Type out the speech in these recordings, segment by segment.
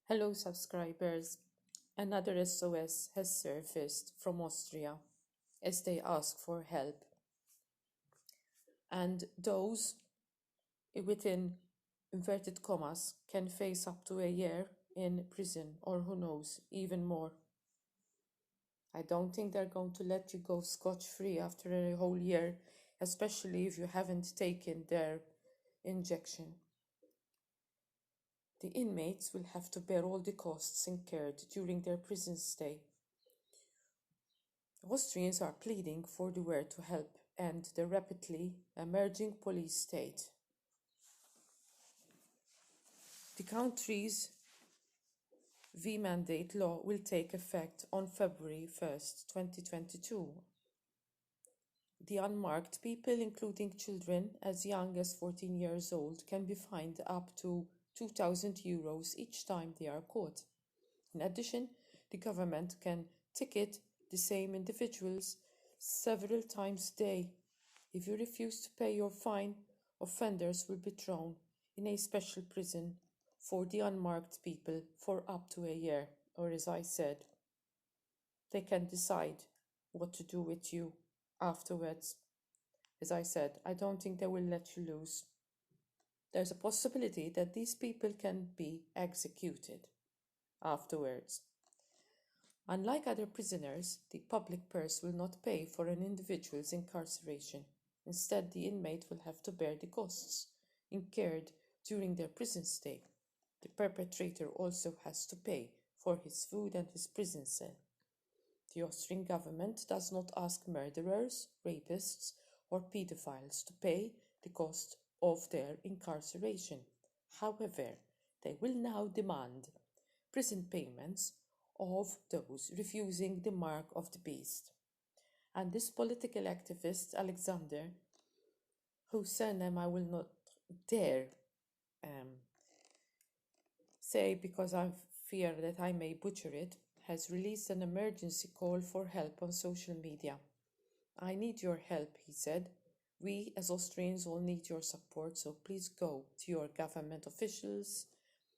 Hello, subscribers. Another SOS has surfaced from Austria as they ask for help. And those within inverted commas can face up to a year in prison, or who knows, even more. I don't think they're going to let you go scotch-free after a whole year, especially if you haven't taken their injection. The inmates will have to bear all the costs incurred during their prison stay. Austrians are pleading for the world to help end the rapidly emerging police state. The country's V-mandate law will take effect on February 1st, 2022. The unmarked people, including children as young as 14 years old, can be fined up to €2,000 each time they are caught. In addition, the government can ticket the same individuals several times a day. If you refuse to pay your fine, offenders will be thrown in a special prison for the unmarked people for up to a year, or as I said, they can decide what to do with you afterwards. As I said, I don't think they will let you loose. There's a possibility that these people can be executed afterwards. Unlike other prisoners, the public purse will not pay for an individual's incarceration. Instead, the inmate will have to bear the costs incurred during their prison stay. The perpetrator also has to pay for his food and his prison cell. The Austrian government does not ask murderers, rapists, or pedophiles to pay the cost of their incarceration. However, they will now demand prison payments of those refusing the mark of the beast. And this political activist, Alexander, whose surname I will not dare say because I fear that I may butcher it, has released an emergency call for help on social media. I need your help, he said. We as Austrians all need your support, so please go to your government officials,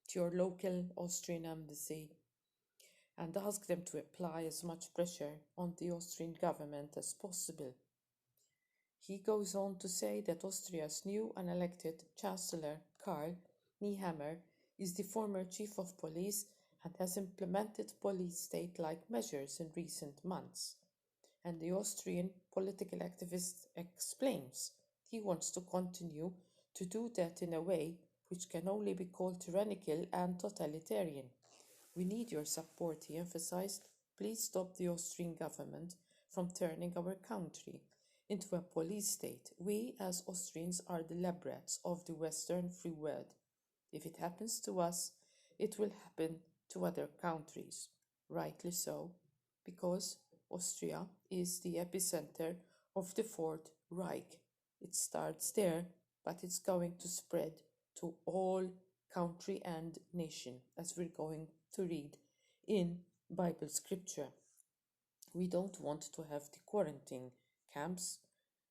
to your local Austrian embassy, and ask them to apply as much pressure on the Austrian government as possible. He goes on to say that Austria's new unelected Chancellor, Karl Nehammer, is the former chief of police and has implemented police state-like measures in recent months. And the Austrian political activist explains he wants to continue to do that in a way which can only be called tyrannical and totalitarian. We need your support, he emphasized. Please stop the Austrian government from turning our country into a police state. We as Austrians are the lab rats of the Western free world. If it happens to us, it will happen to other countries. Rightly so, because Austria is the epicenter of the Fourth Reich. It starts there, but it's going to spread to all country and nation, as we're going to read in Bible scripture. We don't want to have the quarantine camps,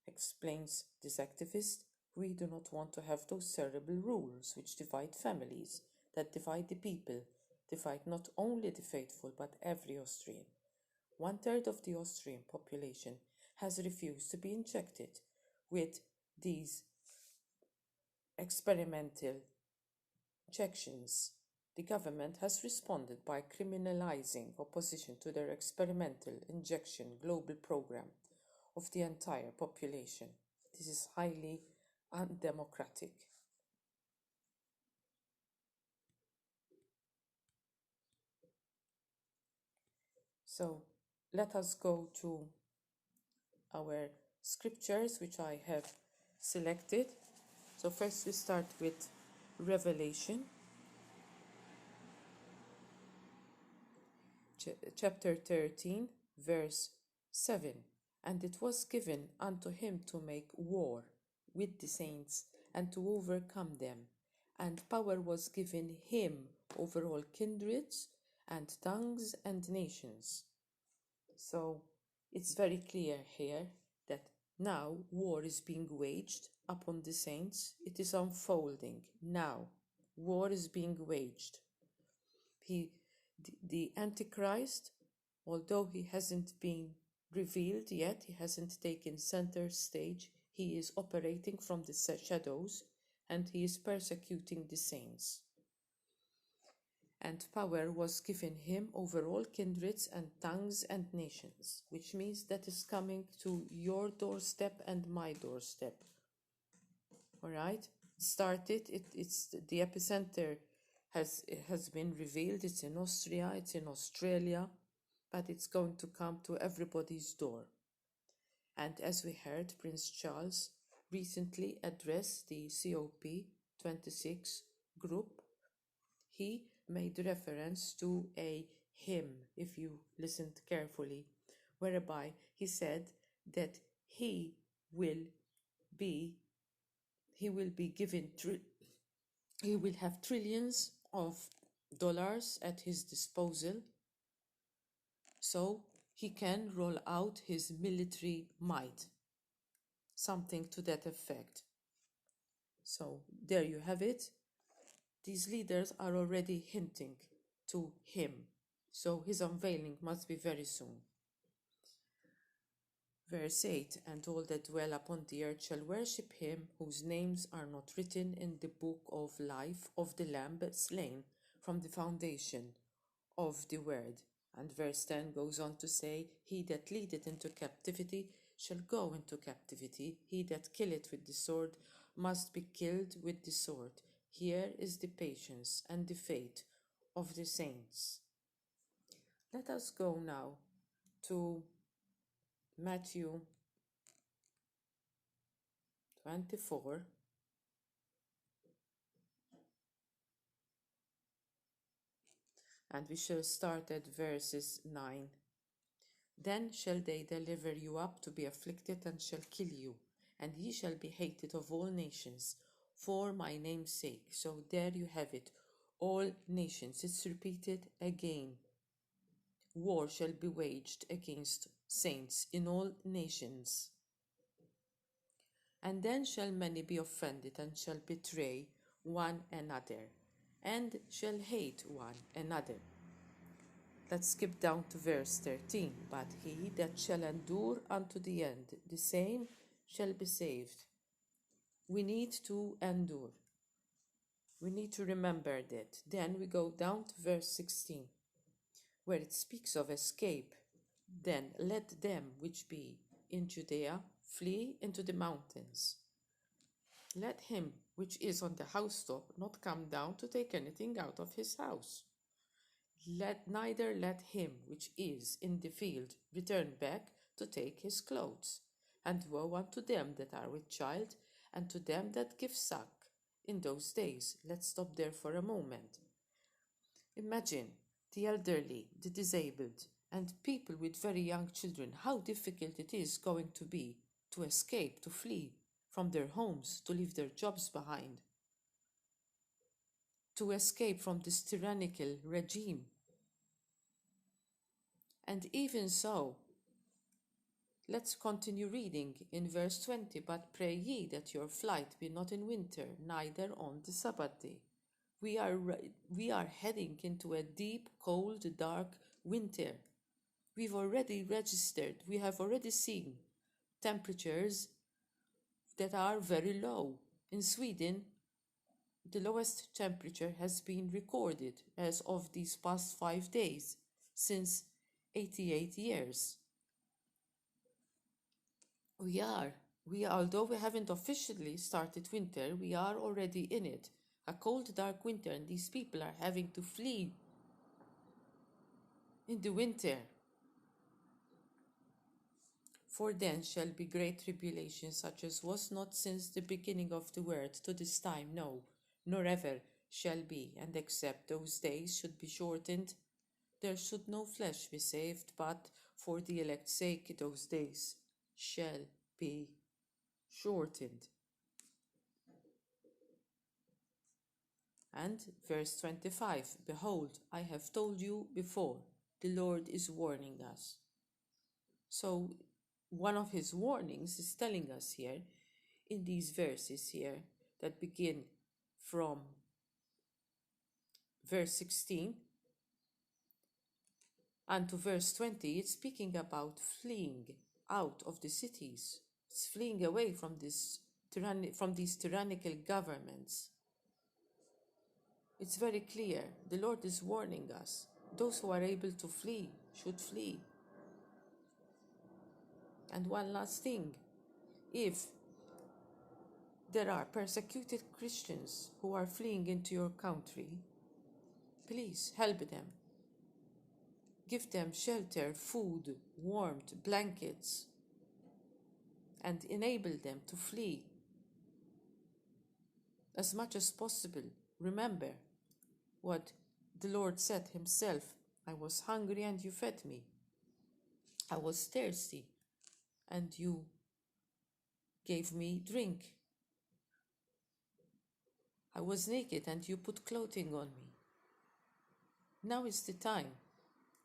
explains this activist. We do not want to have those terrible rules which divide families, that divide the people, divide not only the faithful but every Austrian. 1/3 of the Austrian population has refused to be injected with these experimental injections. The government has responded by criminalizing opposition to their experimental injection global program of the entire population. This is highly undemocratic. So let us go to our scriptures, which I have selected. So first we start with Revelation, chapter 13, verse 7. And it was given unto him to make war with the saints and to overcome them. And power was given him over all kindreds and tongues and nations. So it's very clear here that now war is being waged upon the saints. It is unfolding now. War is being waged. He, the Antichrist, although he hasn't been revealed yet, he hasn't taken center stage, he is operating from the shadows and he is persecuting the saints. And power was given him over all kindreds and tongues and nations, which means that is coming to your doorstep and my doorstep. All right, it's the epicenter has been revealed. It's in Austria, it's in Australia, but it's going to come to everybody's door. And as we heard, Prince Charles recently addressed the COP26 group. He made reference to a hymn, if you listened carefully, whereby he said that he will be given, he will have trillions of dollars at his disposal, so he can roll out his military might, something to that effect. So there you have it. These leaders are already hinting to him, so his unveiling must be very soon. Verse 8, and all that dwell upon the earth shall worship him, whose names are not written in the book of life of the Lamb slain from the foundation of the world. And verse 10 goes on to say, he that leadeth into captivity shall go into captivity. He that killeth with the sword must be killed with the sword. Here is the patience and the faith of the saints. Let us go now to Matthew 24. And we shall start at verses 9. Then shall they deliver you up to be afflicted, and shall kill you, and ye shall be hated of all nations, for my name's sake. So there you have it, all nations. It's repeated again. War shall be waged against saints in all nations. And then shall many be offended, and shall betray one another, and shall hate one another. Let's skip down to verse 13. But he that shall endure unto the end, the same shall be saved. We need to endure. We need to remember that. Then we go down to verse 16, where it speaks of escape. Then let them which be in Judea flee into the mountains. Let him which is on the housetop not come down to take anything out of his house. Neither let him which is in the field return back to take his clothes. And woe unto them that are with child, and to them that give suck in those days. Let's stop there for a moment. Imagine the elderly, the disabled, and people with very young children, how difficult it is going to be to escape, to flee from their homes, to leave their jobs behind, to escape from this tyrannical regime. And even so, let's continue reading in verse 20. But pray ye that your flight be not in winter, neither on the Sabbath day. We are heading into a deep, cold, dark winter. We've already registered, we have already seen temperatures that are very low. In Sweden, the lowest temperature has been recorded as of these past 5 days since 88 years. Although we haven't officially started winter, we are already in it. A cold, dark winter, and these people are having to flee in the winter. For then shall be great tribulation, such as was not since the beginning of the world to this time, no, nor ever shall be. And except those days should be shortened, there should no flesh be saved, but for the elect's sake those days shall be shortened. And verse 25, behold, I have told you before, the Lord is warning us. So one of his warnings is telling us here in these verses here that begin from verse 16, And to verse 20, it's speaking about fleeing out of the cities. It's fleeing away from from these tyrannical governments. It's very clear. The Lord is warning us. Those who are able to flee should flee. And one last thing, if there are persecuted Christians who are fleeing into your country, please help them. Give them shelter, food, warmth, blankets, and enable them to flee as much as possible. Remember what the Lord said himself. I was hungry and you fed me. I was thirsty and you gave me drink. I was naked and you put clothing on me. Now is the time,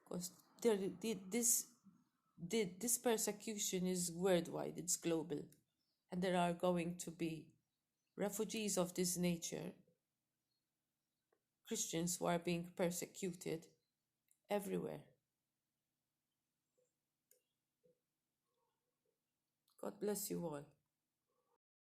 because this persecution is worldwide, it's global, and there are going to be refugees of this nature, Christians who are being persecuted everywhere. God bless you all.